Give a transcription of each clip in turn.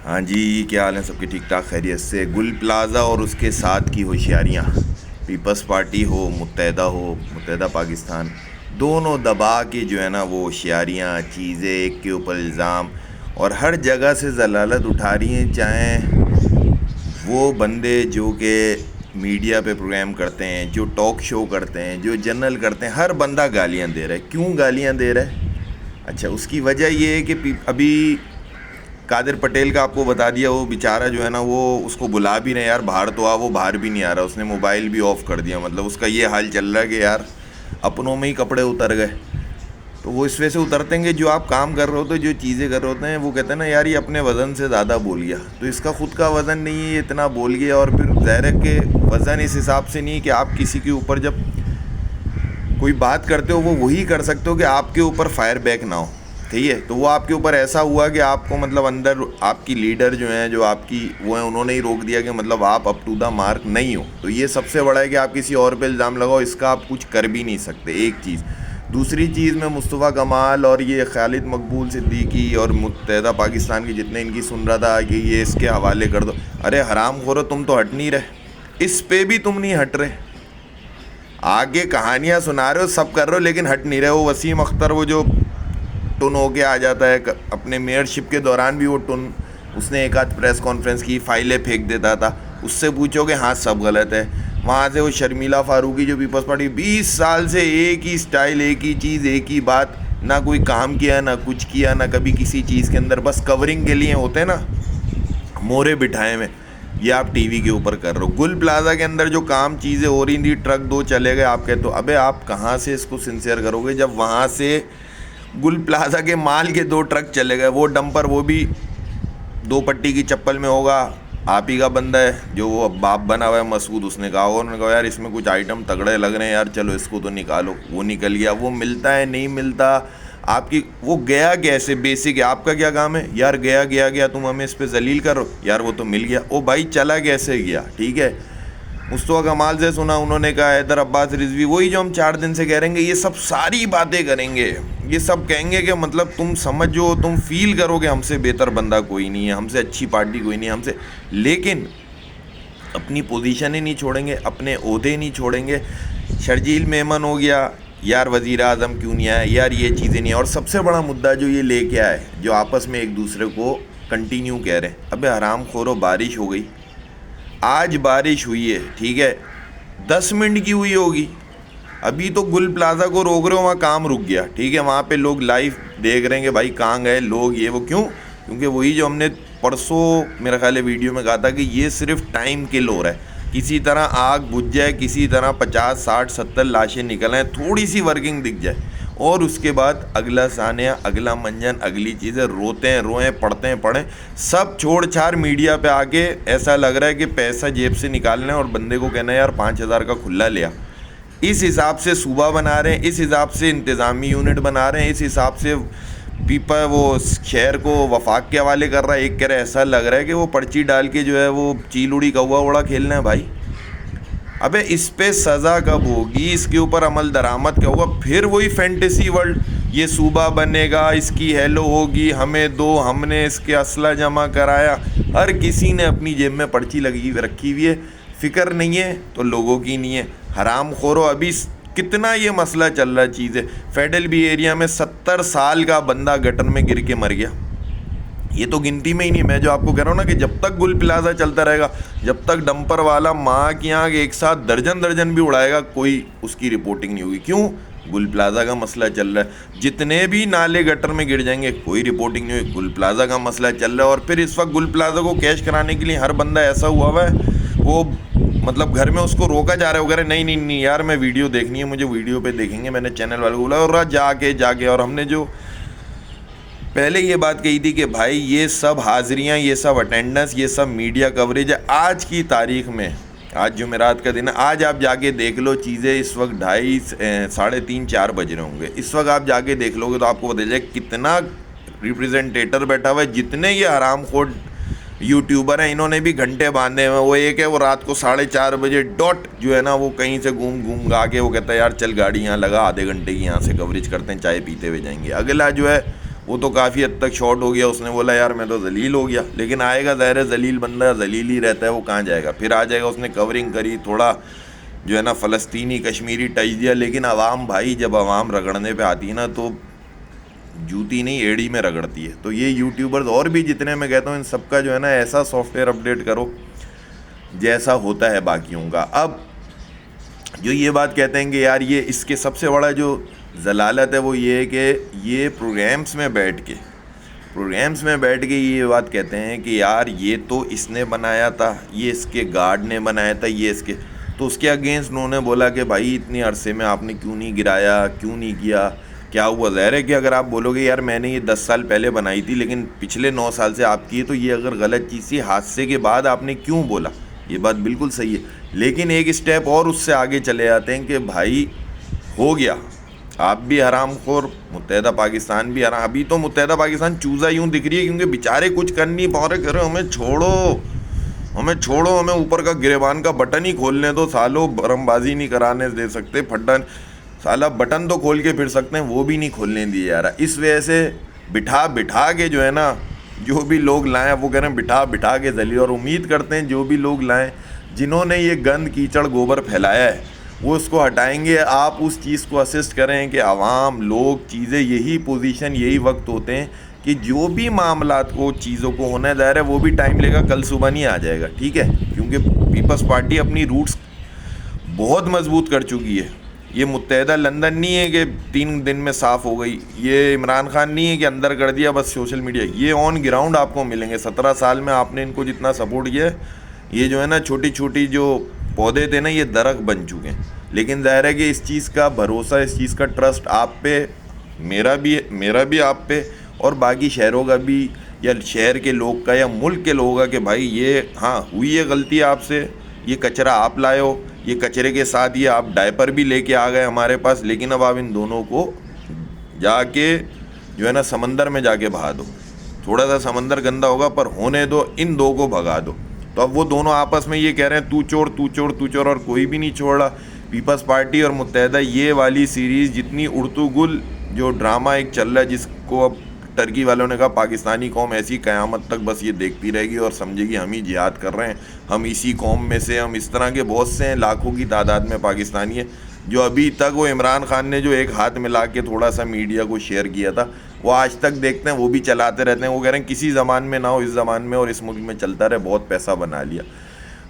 ہاں جی، کیا حال ہیں سب کے؟ ٹھیک ٹھاک، خیریت سے؟ گل پلازا اور اس کے ساتھ کی ہوشیاریاں، پیپلز پارٹی ہو متحدہ پاکستان، دونوں دبا کے جو ہے نا وہ ہوشیاریاں چیزیں ایک کے اوپر الزام، اور ہر جگہ سے ضلالت اٹھا رہی ہیں. چاہیں وہ بندے جو کہ میڈیا پہ پروگرام کرتے ہیں، جو ٹاک شو کرتے ہیں، جو جنرل کرتے ہیں، ہر بندہ گالیاں دے رہا ہے. کیوں گالیاں دے رہا ہے؟ اچھا، اس کی وجہ یہ ہے کہ ابھی قادر پٹیل کا آپ کو بتا دیا، وہ بیچارہ جو ہے نا وہ اس کو بلا بھی رہے، یار باہر تو وہ باہر بھی نہیں آ رہا، اس نے موبائل بھی آف کر دیا. مطلب اس کا یہ حال چل رہا ہے کہ یار اپنوں میں ہی کپڑے اتر گئے. تو وہ اس وجہ سے اترتے ہیں کہ جو آپ کام کر رہے ہوتے ہیں، جو چیزیں کر رہے ہوتے ہیں، وہ کہتے ہیں نا یار یہ اپنے وزن سے زیادہ بول گیا. تو اس کا خود کا وزن نہیں ہے، یہ اتنا بول گیا. اور پھر ظاہر ہے کہ وزن اس حساب سے نہیں کہ آپ کسی کے اوپر جب کوئی بات کرتے ہو وہ وہی کر سکتے ہو کہ آپ کے اوپر فائر بیک نہ ہو. ٹھیک ہے، تو وہ آپ کے اوپر ایسا ہوا کہ آپ کو مطلب اندر آپ کی لیڈر جو ہیں، جو آپ کی وہ ہیں، انہوں نے ہی روک دیا کہ مطلب آپ اپ ٹو دا مارک نہیں ہو. تو یہ سب سے بڑا ہے کہ آپ کسی اور پہ الزام لگاؤ، اس کا آپ کچھ کر بھی نہیں سکتے. ایک چیز. دوسری چیز میں مصطفیٰ کمال اور یہ خالد مقبول صدیقی اور متحدہ پاکستان کے جتنے ان کی سن رہا تھا کہ یہ اس کے حوالے کر دو. ارے حرام خورو، تم تو ہٹ نہیں رہے، اس پہ بھی تم نہیں ہٹ رہے. آگے کہانیاں سنا رہے ہو، سب کر رہے ہو، لیکن ہٹ نہیں رہے. وہ وسیم اختر، وہ جو ٹن ہو کے آ جاتا ہے اپنے میئرشپ کے دوران بھی، وہ ٹن اس نے ایک آدھ پریس کانفرنس کی، فائلیں پھینک دیتا تھا. اس سے پوچھو کہ ہاں سب غلط ہے. وہاں سے وہ شرمیلا فاروقی جو پیپلز پارٹی 20 سال سے ایک ہی سٹائل، ایک ہی چیز، ایک ہی بات، نہ کوئی کام کیا، نہ کچھ کیا، نہ کبھی کسی چیز کے اندر، بس کورنگ کے لیے ہوتے ہیں نا مورے بٹھائے میں. یہ آپ ٹی وی کے اوپر کر رہے ہو. گل پلازا کے اندر جو کام چیزیں ہو رہی تھیں، ٹرک 2 چلے گئے، آپ کہتے ہو ابے آپ کہاں سے اس کو سنسیئر کرو گے جب وہاں سے گل پلازا کے مال کے 2 ٹرک چلے گئے. وہ ڈمپر، وہ بھی 2 پٹی کی چپل میں ہوگا، آپ ہی کا بندہ ہے جو وہ باپ بنا ہوا ہے مسعود، اس نے کہا ہوگا، انہوں نے کہا یار اس میں کچھ آئٹم تگڑے لگ رہے ہیں یار، چلو اس کو تو نکالو. وہ نکل گیا. وہ ملتا ہے نہیں ملتا آپ کی، وہ گیا کیسے؟ بیسک ہے. آپ کا کیا کام ہے یار؟ گیا تم ہمیں اس پہ ذلیل کرو یار. وہ تو مل گیا. او بھائی چلا کیسے گیا؟ ٹھیک ہے. مصطفیٰ کمال سے سنا، انہوں نے کہا حیدر عباس رضوی، وہی جو ہم 4 دن سے کہہ رہے ہیں، یہ سب ساری باتیں کریں گے، یہ سب کہیں گے کہ مطلب تم سمجھو، تم فیل کرو کہ ہم سے بہتر بندہ کوئی نہیں ہے، ہم سے اچھی پارٹی کوئی نہیں ہے، ہم سے، لیکن اپنی پوزیشن ہی نہیں چھوڑیں گے، اپنے عہدے نہیں چھوڑیں گے. شرجیل میمن ہو گیا، یار وزیر اعظم کیوں نہیں آیا یار، یہ چیزیں نہیں. اور سب سے بڑا مدعا جو یہ لے کے آئے، جو آپس میں ایک دوسرے کو کنٹینیو کہہ رہے ہیں، ابے حرام خورو، بارش ہو گئی، آج بارش ہوئی ہے، ٹھیک ہے، 10 منٹ کی ہوئی ہوگی. ابھی تو گل پلازا کو روک رہے ہو، وہاں کام رک گیا، ٹھیک ہے، وہاں پہ لوگ لائیو دیکھ رہے ہیں کہ بھائی کہاں گئے لوگ، یہ وہ. کیوں؟ کیونکہ وہی جو ہم نے پرسوں میرا خیال ہے ویڈیو میں کہا تھا کہ یہ صرف ٹائم کل ہو رہا ہے. کسی طرح آگ بجھ جائے، کسی طرح 50 60 70 لاشیں نکل آئیں، تھوڑی سی ورکنگ دکھ جائے، اور اس کے بعد اگلا ثانیہ، اگلا منجن، اگلی چیزیں، روتے ہیں روئیں، پڑھتے ہیں پڑھیں، سب چھوڑ چھاڑ میڈیا پہ آ کے ایسا لگ رہا ہے کہ پیسہ جیب سے نکالنا ہے اور بندے کو کہنا ہے یار 5000 کا کھلا لیا. اس حساب سے صوبہ بنا رہے ہیں، اس حساب سے انتظامی یونٹ بنا رہے ہیں، اس حساب سے وہ شہر کو وفاق کے حوالے کر رہا ہے. ایک کہہ رہا ہے، ایسا لگ رہا ہے کہ وہ پرچی ڈال کے جو ہے وہ چیل اڑی کوا اڑا کھیلنا ہے. بھائی ابے اس پہ سزا کب ہوگی؟ اس کے اوپر عمل درآمد کیا ہوگا؟ پھر وہی فینٹیسی ورلڈ، یہ صوبہ بنے گا، اس کی ہیلو ہوگی، ہمیں دو، ہم نے اس کے اسلحہ جمع کرایا. ہر کسی نے اپنی جیب میں پرچی لگی رکھی ہوئی ہے، فکر نہیں ہے تو لوگوں کی نہیں ہے. حرام خورو، ابھی کتنا یہ مسئلہ چل رہا ہے. چیز ہے فیڈل بی ایریا میں 70 سال کا بندہ گٹر میں گر کے مر گیا. یہ تو گنتی میں ہی نہیں. میں جو آپ کو کہہ رہا ہوں نا کہ جب تک گل پلازا چلتا رہے گا، جب تک ڈمپر والا ماں کی آنکھ ایک ساتھ درجن بھی اڑائے گا، کوئی اس کی رپورٹنگ نہیں ہوگی. کیوں؟ گل پلازا کا مسئلہ چل رہا ہے. جتنے بھی نالے گٹر میں گر جائیں گے، کوئی رپورٹنگ نہیں ہوگی، گل پلازا کا مسئلہ چل رہا ہے. اور پھر اس وقت گل پلازا کو کیش کرانے کے لیے ہر بندہ ایسا ہوا ہے، وہ مطلب گھر میں اس کو روکا جا رہا ہے، وہ کہہ رہے نہیں یار میں ویڈیو دیکھنی ہے، مجھے ویڈیو پہ دیکھیں گے. میں نے چینل والے کو بولا اور جا کے اور ہم نے جو پہلے یہ بات کہی تھی کہ بھائی یہ سب حاضریاں، یہ سب اٹینڈنس، یہ سب میڈیا کوریج ہے. آج کی تاریخ میں، آج جمعرات کا دن ہے، آج آپ جا کے دیکھ لو چیزیں. اس وقت 2:30 3:30 4 بج رہے ہوں گے. اس وقت آپ جا کے دیکھ لو گے تو آپ کو پتہ چلے کتنا ریپریزنٹیٹر بیٹھا ہوا ہے. جتنے یہ حرام خور یوٹیوبر ہیں، انہوں نے بھی گھنٹے باندھے ہوئے. وہ ایک ہے، وہ رات کو 4:30 بجے ڈاٹ جو ہے نا، وہ کہیں سے گھوم گا کے وہ کہتا ہے یار چل گاڑی یہاں لگا، آدھے گھنٹے کی یہاں سے کوریج کرتے ہیں، چائے پیتے ہوئے جائیں گے. اگلا جو ہے وہ تو کافی حد تک شارٹ ہو گیا, اس نے بولا یار میں تو ذلیل ہو گیا, لیکن آئے گا ظاہر ہے ذلیل بندہ ذلیل ہی رہتا ہے, وہ کہاں جائے گا, پھر آ جائے گا, اس نے کورنگ کری, تھوڑا جو ہے نا فلسطینی کشمیری ٹچ دیا, لیکن عوام بھائی جب عوام رگڑنے پہ آتی ہے نا تو جوتی نہیں ایڑی میں رگڑتی ہے. تو یہ یوٹیوبرز اور بھی جتنے میں کہتا ہوں ان سب کا جو ہے نا ایسا سافٹ ویئر اپڈیٹ کرو جیسا ہوتا ہے باقیوں کا. اب جو یہ بات کہتے ہیں کہ یار یہ اس کے سب سے بڑا جو ضلالت ہے وہ یہ ہے کہ یہ پروگرامز میں بیٹھ کے یہ بات کہتے ہیں کہ یار یہ تو اس نے بنایا تھا, یہ اس کے گارڈ نے بنایا تھا, یہ اس کے, تو اس کے اگینسٹ انہوں نے بولا کہ بھائی اتنے عرصے میں آپ نے کیوں نہیں گرایا, کیوں نہیں کیا, کیا ہوا. ظاہر ہے کہ اگر آپ بولو گے یار میں نے یہ 10 سال پہلے بنائی تھی لیکن پچھلے 9 سال سے آپ کی ہے, تو یہ اگر غلط چیز تھی, حادثے کے بعد آپ نے کیوں بولا, یہ بات بالکل صحیح ہے. لیکن ایک اسٹیپ اور اس سے آگے چلے جاتے ہیں کہ بھائی ہو گیا, آپ بھی حرام خور, متحدہ پاکستان بھی حرام. ابھی تو متحدہ پاکستان چوزا یوں دکھ رہی ہے کیونکہ بیچارے کچھ کر نہیں پا رہے, کہہ رہے ہمیں چھوڑو, ہمیں اوپر کا گریبان کا بٹن ہی کھولنے دو, سالوں برم بازی نہیں کرانے دے سکتے, پھٹن سالہ بٹن تو کھول کے پھر سکتے ہیں, وہ بھی نہیں کھولنے دیا جا رہا. اس وجہ سے بٹھا کے جو ہے نا جو بھی لوگ لائیں, وہ کہہ رہے ہیں بٹھا کے ذلیل, اور امید کرتے ہیں جو بھی لوگ لائیں جنہوں نے یہ گند کیچڑ گوبر پھیلایا ہے وہ اس کو ہٹائیں گے. آپ اس چیز کو اسسٹ کریں کہ عوام لوگ چیزیں, یہی پوزیشن یہی وقت ہوتے ہیں کہ جو بھی معاملات کو چیزوں کو ہونا ہے, ظاہر ہے وہ بھی ٹائم لے گا, کل صبح نہیں آ جائے گا, ٹھیک ہے, کیونکہ پیپلز پارٹی اپنی روٹس بہت مضبوط کر چکی ہے. یہ متحدہ لندن نہیں ہے کہ 3 دن میں صاف ہو گئی, یہ عمران خان نہیں ہے کہ اندر کر دیا بس سوشل میڈیا, یہ آن گراؤنڈ آپ کو ملیں گے. 17 سال میں آپ نے ان کو جتنا سپورٹ کیا ہے, یہ جو ہے نا چھوٹی جو پودے تھے نا یہ درخت بن چکے ہیں. لیکن ظاہر ہے کہ اس چیز کا بھروسہ, اس چیز کا ٹرسٹ آپ پہ, میرا بھی آپ پہ, اور باقی شہروں کا بھی, یا شہر کے لوگ کا یا ملک کے لوگوں کا, کہ بھائی یہ ہاں ہوئی ہے غلطی آپ سے, یہ کچرا آپ لائے ہو, یہ کچرے کے ساتھ یہ آپ ڈائپر بھی لے کے آ گئے ہمارے پاس, لیکن اب آپ ان دونوں کو جا کے جو ہے نا سمندر میں جا کے بہا دو. تھوڑا سا سمندر گندا ہوگا پر ہونے دو, ان دو کو بھگا دو. تو اب وہ دونوں آپس میں یہ کہہ رہے ہیں تو چور, اور کوئی بھی نہیں چھوڑ رہا. پیپلز پارٹی اور متحدہ یہ والی سیریز جتنی اڑتو گل جو ڈرامہ ایک چل رہا ہے, جس کو اب ٹرکی والوں نے کہا پاکستانی قوم ایسی قیامت تک بس یہ دیکھتی رہے گی اور سمجھے گی ہم ہی جہاد کر رہے ہیں, ہم اسی قوم میں سے, ہم اس طرح کے بہت سے ہیں, لاکھوں کی تعداد میں پاکستانی ہیں جو ابھی تک وہ عمران خان نے جو ایک ہاتھ ملا کے تھوڑا سا میڈیا کو شیئر کیا تھا وہ آج تک دیکھتے ہیں, وہ بھی چلاتے رہتے ہیں. وہ کہہ رہے ہیں کسی زمان میں نہ ہو, اس زمان میں اور اس ملک میں چلتا رہے, بہت پیسہ بنا لیا.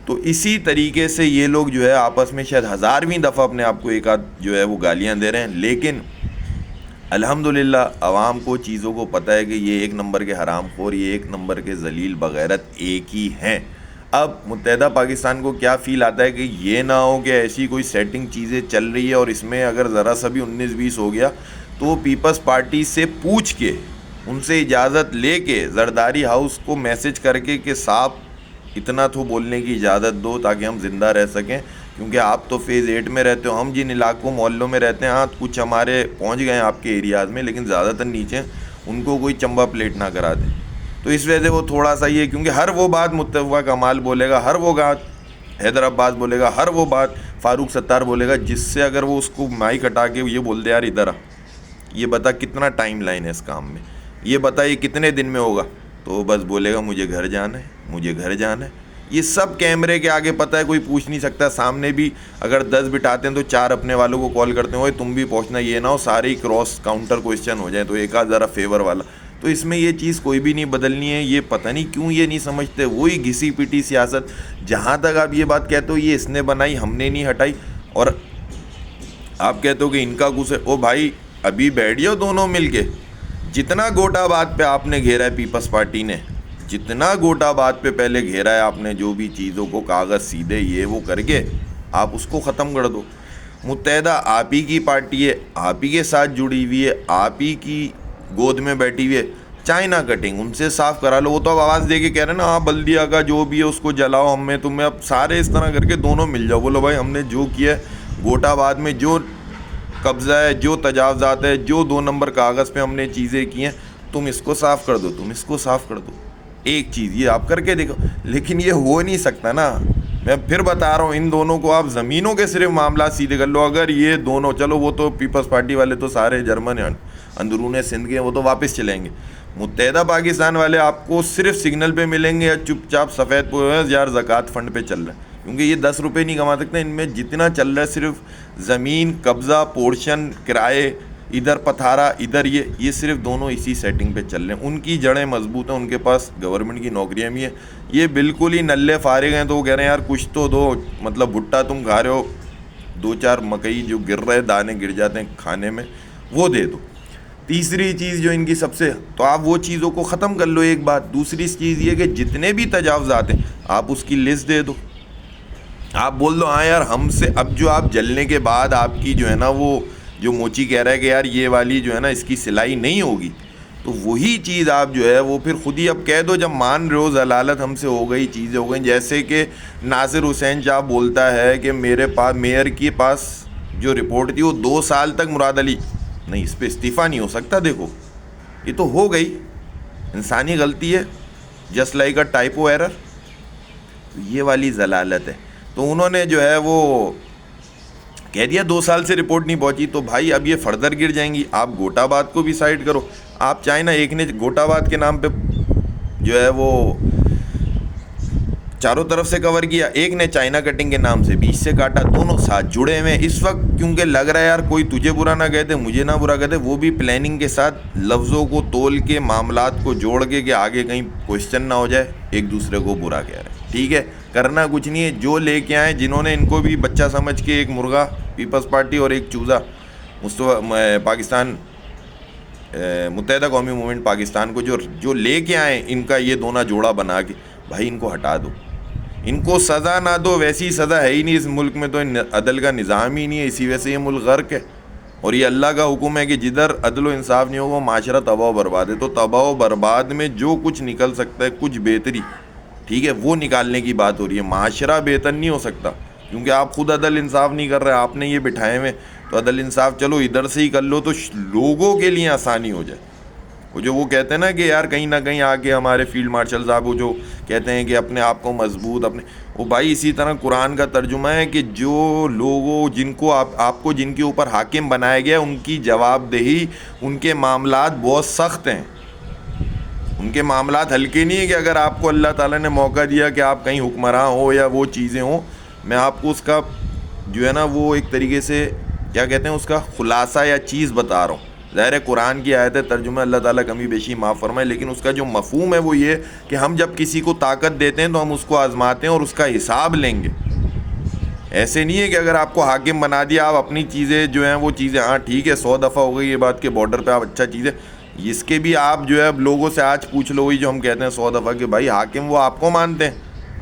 تو اسی طریقے سے یہ لوگ جو ہے آپس میں شاید 1000ویں دفعہ اپنے آپ کو ایک آدھ جو ہے وہ گالیاں دے رہے ہیں, لیکن الحمدللہ عوام کو چیزوں کو پتہ ہے کہ یہ 1 نمبر کے حرام خور, یہ 1 نمبر کے ذلیل بغیرت ایک ہی ہیں. اب متحدہ پاکستان کو کیا فیل آتا ہے کہ یہ نہ ہو کہ ایسی کوئی سیٹنگ چیزیں چل رہی ہے اور اس میں اگر ذرا سا بھی 19-20 ہو گیا تو وہ پیپلز پارٹی سے پوچھ کے, ان سے اجازت لے کے, زرداری ہاؤس کو میسج کر کے کہ صاحب اتنا تو بولنے کی اجازت دو تاکہ ہم زندہ رہ سکیں, کیونکہ آپ تو فیز 8 میں رہتے ہو, ہم جن علاقوں محلوں میں رہتے ہیں, ہاں کچھ ہمارے پہنچ گئے ہیں آپ کے ایریاز میں, لیکن زیادہ تر نیچے, ان کو کوئی چمبا پلیٹ نہ کرا دے. تو اس وجہ سے وہ تھوڑا سا یہ, کیونکہ ہر وہ بات متفقہ کمال بولے گا, ہر وہ بات حیدر عباس بولے گا, ہر وہ بات فاروق ستار بولے گا, جس سے اگر وہ اس کو مائک ہٹا کے یہ بول دے یار ادھر آ, یہ بتا کتنا ٹائم لائن ہے اس کام میں, یہ بتا یہ کتنے دن میں ہوگا, تو بس بولے گا مجھے گھر جانا ہے. یہ سب کیمرے کے آگے پتہ ہے, کوئی پوچھ نہیں سکتا. سامنے بھی اگر 10 بٹھاتے ہیں تو 4 اپنے والوں کو کال کرتے ہیں, تم بھی پہنچنا, یہ نہ ہو سارے ہی کراس کاؤنٹر کوشچن ہو جائیں, تو ایک آدھ ذرا فیور والا. تو اس میں یہ چیز کوئی بھی نہیں بدلنی ہے. یہ پتہ نہیں کیوں یہ نہیں سمجھتے, وہی گھسی پیٹی سیاست. جہاں تک آپ یہ بات کہتے ہو یہ اس نے بنائی, ہم نے نہیں ہٹائی, اور آپ کہتے ہو کہ ان کا غصہ, او بھائی ابھی بیٹھ جاؤ دونوں مل کے. جتنا گوٹا بات پہ آپ نے گھیرا ہے پیپلز پارٹی نے, جتنا گوٹا بات پہ پہلے گھیرا ہے آپ نے, جو بھی چیزوں کو کاغذ سیدھے یہ وہ کر کے آپ اس کو ختم کر دو. متحدہ آپ ہی کی پارٹی ہے, آپ ہی کے ساتھ جڑی ہوئی ہے, آپ ہی کی گود میں بیٹھی ہوئی ہے. چائنا کٹنگ ان سے صاف کرا لو. وہ تو اب آواز دے کے کہہ رہے ہیں نا, ہاں بلدیہ کا جو بھی ہے اس کو جلاؤ, ہم میں تمہیں, اب سارے اس طرح کر کے دونوں مل جاؤ, بولو بھائی ہم نے جو کیا ہے گوٹا بعد میں, جو قبضہ ہے, جو تجاوزات ہے, جو 2 نمبر کاغذ پہ ہم نے چیزیں کی ہیں, تم اس کو صاف کر دو, تم اس کو صاف کر دو. ایک چیز یہ آپ کر کے دیکھو, لیکن یہ ہو نہیں سکتا نا. میں پھر بتا رہا ہوں, ان دونوں کو آپ زمینوں کے صرف معاملات سیدھے کر لو. اگر یہ دونوں, چلو وہ تو پیپلز پارٹی والے تو سارے جرمن ہیں, اندرون سندھ کے وہ تو واپس چلیں گے. متحدہ پاکستان والے آپ کو صرف سگنل پہ ملیں گے یا چپ چاپ سفید پورے یار زکوٰۃ فنڈ پہ چل رہے ہیں, کیونکہ یہ 10 روپے نہیں کما سکتے. ان میں جتنا چل رہا ہے صرف زمین قبضہ, پورشن, کرائے, ادھر پتھارا ادھر یہ صرف دونوں اسی سیٹنگ پہ چل رہے ہیں. ان کی جڑیں مضبوط ہیں, ان کے پاس گورنمنٹ کی نوکریاں بھی ہیں. یہ بالکل ہی نلے فارغ ہیں, تو وہ کہہ رہے ہیں یار کچھ تو دو, مطلب بھٹا تم کھا رہے ہو, 2-4 مکئی جو گر رہے دانے گر جاتے ہیں کھانے میں وہ دے دو. تیسری چیز جو ان کی سب سے, تو آپ وہ چیزوں کو ختم کر لو ایک بات. دوسری چیز یہ کہ جتنے بھی تجاوزات ہیں آپ اس کی لسٹ دے دو. آپ بول دو ہاں یار ہم سے اب جو آپ جلنے کے بعد آپ کی جو ہے نا وہ جو موچی کہہ رہا ہے کہ یار یہ والی جو ہے نا اس کی سلائی نہیں ہوگی, تو وہی چیز آپ جو ہے وہ پھر خود ہی اب کہہ دو. جب مان رہے ہو ضلالت ہم سے ہو گئی, چیزیں ہو گئیں, جیسے کہ ناصر حسین شاہ بولتا ہے کہ میرے پاس میئر کے پاس جو رپورٹ تھی وہ 2 سال تک مراد علی نہیں, اس پہ استعفیٰ نہیں ہو سکتا. دیکھو یہ تو ہو گئی, انسانی غلطی ہے, جسٹ لائک اے ٹائپو ایرر. یہ والی ضلالت ہے. تو انہوں نے جو ہے وہ کہہ دیا 2 سال سے رپورٹ نہیں پہنچی, تو بھائی اب یہ فردر گر جائیں گی. آپ گوٹا آباد کو بھی سائڈ کرو. آپ چاہیں نا, ایک نے گوٹا آباد کے نام پہ جو ہے وہ چاروں طرف سے کور کیا, ایک نے چائنا کٹنگ کے نام سے بیچ سے کاٹا. دونوں ساتھ جڑے ہوئے اس وقت, کیونکہ لگ رہا ہے یار کوئی تجھے برا نہ کہتے مجھے نہ برا کہتے. وہ بھی پلاننگ کے ساتھ لفظوں کو تول کے معاملات کو جوڑ کے کہ آگے کہیں کوشچن نہ ہو جائے, ایک دوسرے کو برا کہہ رہے ہیں. ٹھیک ہے, کرنا کچھ نہیں ہے. جو لے کے آئے, جنہوں نے ان کو بھی بچہ سمجھ کے, ایک مرغا پیپلز پارٹی اور ایک چوزا پاکستان متحدہ قومی موومنٹ پاکستان کو جو لے کے آئے, ان کا یہ دونوں جوڑا بنا کے بھائی ان کو ہٹا دو. ان کو سزا نہ دو, ویسی سزا ہے ہی نہیں اس ملک میں, تو عدل کا نظام ہی نہیں ہے, اسی وجہ سے یہ ملک غرق ہے. اور یہ اللہ کا حکم ہے کہ جدھر عدل و انصاف نہیں ہوگا معاشرہ تباہ و برباد ہے. تو تباہ و برباد میں جو کچھ نکل سکتا ہے, کچھ بہتری, ٹھیک ہے, وہ نکالنے کی بات ہو رہی ہے. معاشرہ بہتر نہیں ہو سکتا کیونکہ آپ خود عدل انصاف نہیں کر رہے, آپ نے یہ بٹھائے ہوئے. تو عدل انصاف چلو ادھر سے ہی کر لو تو لوگوں کے لیے آسانی ہو جائے. وہ کہتے ہیں نا کہ یار کہیں نہ کہیں آ کے ہمارے فیلڈ مارشل صاحب وہ جو کہتے ہیں کہ اپنے آپ کو مضبوط وہ بھائی اسی طرح قرآن کا ترجمہ ہے کہ جو لوگوں جن کو آپ کو جن کے اوپر حاکم بنایا گیا ان کی جواب دہی, ان کے معاملات بہت سخت ہیں. ان کے معاملات ہلکے نہیں ہیں کہ اگر آپ کو اللہ تعالیٰ نے موقع دیا کہ آپ کہیں حکمراں ہو یا وہ چیزیں ہوں, میں آپ کو اس کا جو ہے نا وہ ایک طریقے سے کیا کہتے ہیں اس کا خلاصہ یا چیز بتا رہا ہوں. ظاہر ہے قرآن کی آیت ہے, ترجمہ اللہ تعالیٰ کمی بیشی معاف فرمائے, لیکن اس کا جو مفہوم ہے وہ یہ کہ ہم جب کسی کو طاقت دیتے ہیں تو ہم اس کو آزماتے ہیں اور اس کا حساب لیں گے. ایسے نہیں ہے کہ اگر آپ کو حاکم بنا دیا آپ اپنی چیزیں جو ہیں وہ چیزیں, ہاں ٹھیک ہے 100 دفعہ ہو گئی یہ بات کہ بارڈر پہ آپ اچھا چیزیں, اس کے بھی آپ جو ہے لوگوں سے آج پوچھ لو, وہی جو ہم کہتے ہیں 100 دفعہ کہ بھائی حاکم وہ آپ کو مانتے ہیں,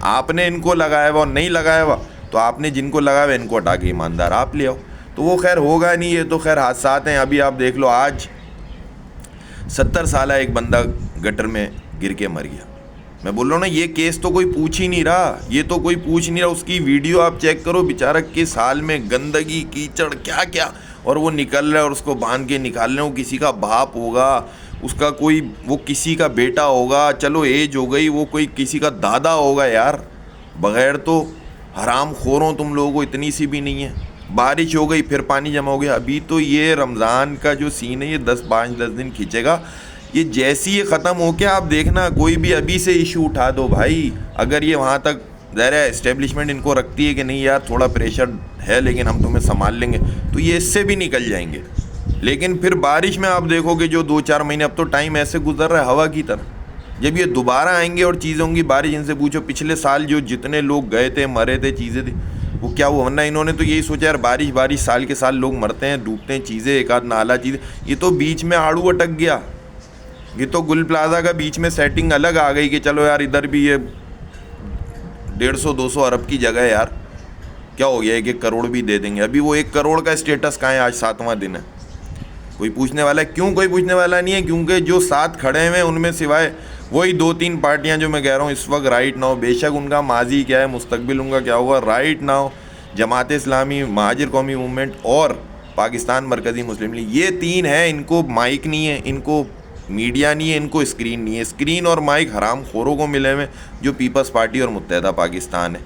آپ نے ان کو لگایا ہوا اور نہیں لگایا ہوا, تو آپ نے جن کو لگایا ہوا ان کو ہٹا کے ایماندار آپ لے آؤ. تو وہ خیر ہوگا نہیں, یہ تو خیر حادثات ہیں. ابھی آپ دیکھ لو آج 70 سالہ ایک بندہ گٹر میں گر کے مر گیا. میں بول رہا ہوں نا یہ کیس تو کوئی پوچھ ہی نہیں رہا, یہ تو کوئی پوچھ نہیں رہا. اس کی ویڈیو آپ چیک کرو, بیچارہ کس حال میں, گندگی کیچڑ کیا کیا, اور وہ نکل رہا ہے اور اس کو باندھ کے نکال رہے ہیں. وہ کسی کا باپ ہوگا, اس کا کوئی وہ کسی کا بیٹا ہوگا, چلو ایج ہو گئی, وہ کوئی کسی کا دادا ہوگا. یار بغیر تو حرام خوروں تم لوگوں کو اتنی سی بھی نہیں ہے. بارش ہو گئی پھر پانی جمع ہو گیا. ابھی تو یہ رمضان کا جو سین ہے یہ 5-10 دن کھینچے گا. یہ جیسی یہ ختم ہو کے آپ دیکھنا کوئی بھی ابھی سے ایشو اٹھا دو بھائی, اگر یہ وہاں تک ظاہر ہے اسٹیبلشمنٹ ان کو رکھتی ہے کہ نہیں یار تھوڑا پریشر ہے لیکن ہم تمہیں سنبھال لیں گے, تو یہ اس سے بھی نکل جائیں گے. لیکن پھر بارش میں آپ دیکھو کہ جو 2-4 مہینے, اب تو ٹائم ایسے گزر رہا ہے ہوا کی طرح. جب یہ دوبارہ آئیں گے اور چیزیں ہوں گی, بارش ان سے پوچھو پچھلے سال جو جتنے لوگ گئے تھے مرے تھے چیزیں تھی وہ کیا ہوا, ورنہ انہوں نے تو یہی سوچا یار بارش سال کے سال لوگ مرتے ہیں ڈوبتے ہیں چیزیں, ایک آدھ نالا چیزیں. یہ تو بیچ میں آڑو اٹک گیا. یہ تو گل پلازا کا بیچ میں سیٹنگ الگ آ گئی کہ چلو یار ادھر بھی یہ 150-200 ارب کی جگہ ہے یار, کیا ہو گیا 1 کروڑ بھی دے دیں گے. ابھی وہ 1 کروڑ کا اسٹیٹس کہاں ہے, آج 7واں دن ہے. کوئی پوچھنے والا ہے کیوں؟ کوئی پوچھنے والا نہیں ہے, کیونکہ جو ساتھ کھڑے ہوئے ان میں سوائے وہی 2-3 پارٹیاں جو میں کہہ رہا ہوں اس وقت رائٹ ناؤ, بے شک ان کا ماضی کیا ہے, مستقبل ان کا کیا ہوگا, رائٹ ناؤ جماعت اسلامی, مہاجر قومی موومنٹ اور پاکستان مرکزی مسلم لیگ, یہ 3 ہیں. ان کو مائک نہیں ہے, ان کو میڈیا نہیں ہے, ان کو اسکرین نہیں ہے. اسکرین اور مائک حرام خوروں کو ملے ہوئے جو پیپلز پارٹی اور متحدہ پاکستان ہے.